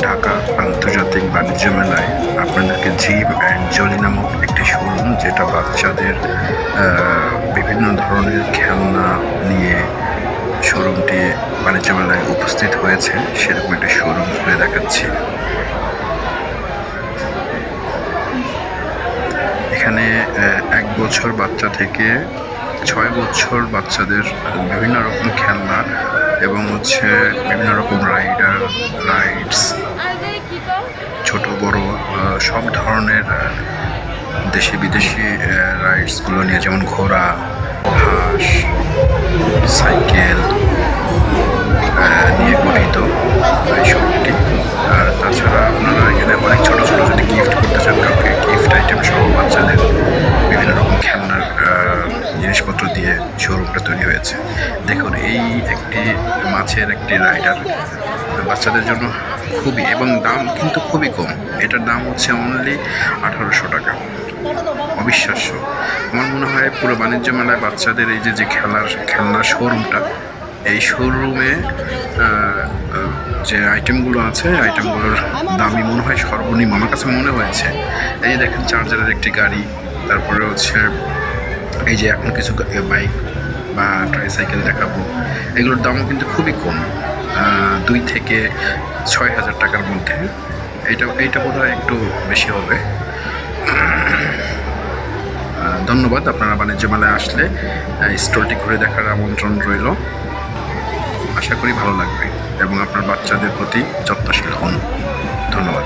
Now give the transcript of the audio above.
ঢাকা আন্তর্জাতিক বাণিজ্য মেলায় আপনাদেরকে জিম অ্যান্ড জলি নামক একটি শোরুম, যেটা বাচ্চাদের বিভিন্ন ধরনের খেলনা নিয়ে শোরুমটি বাণিজ্য মেলায় উপস্থিত হয়েছে, সেরকম একটি শোরুম ঘুরে দেখাচ্ছি। এখানে 1 বছর বাচ্চা থেকে 6 বছর বাচ্চাদের বিভিন্ন রকম খেলনা এবং বিভিন্ন রকম রাইডস, ছোট বড় সব ধরনের দেশি বিদেশি রাইডসগুলো নিয়ে, যেমন ঘোড়া, হাঁস, সাইকেল নিয়ে গঠিত এই শোরুমটি। আর তাছাড়া আপনারা এখানে অনেক ছোট ছোট যদি গিফট করতে চান কাউকে, গিফট আইটেম সহ বাচ্চাদের বিভিন্ন রকম খেলনার জিনিসপত্র দিয়ে শোরুমটা তৈরি হয়েছে। দেখুন, এই একটি মাছের একটি রাইডার বাচ্চাদের জন্য খুবই, এবং দাম কিন্তু খুবই কম। এটার দাম হচ্ছে অনলি 1800 টাকা। অবিশ্বাস্য। আমার মনে হয় পুরো বাণিজ্য মেলায় বাচ্চাদের এই যে খেলনার শোরুমটা, এই শোরুমে যে আইটেমগুলো আছে, আইটেমগুলোর দামই মনে হয় সর্বনিম্ন। আমার কাছে মনে হয়েছে, এই যে দেখেন চার্জারের একটি গাড়ি, তারপরে এই যে এখন কিছু বাইক বা ট্রাইসাইকেল দেখাবো, এগুলোর দামও কিন্তু খুবই কম, 2 থেকে 6000 টাকার মধ্যে। এইটা বোধহয় একটু বেশি হবে। ধন্যবাদ। আপনারা বাণিজ্য মেলায় আসলে স্টলটি ঘুরে দেখার আমন্ত্রণ রইল। আশা করি ভালো লাগবে এবং আপনার বাচ্চাদের প্রতি যত্নশীল হন। ধন্যবাদ।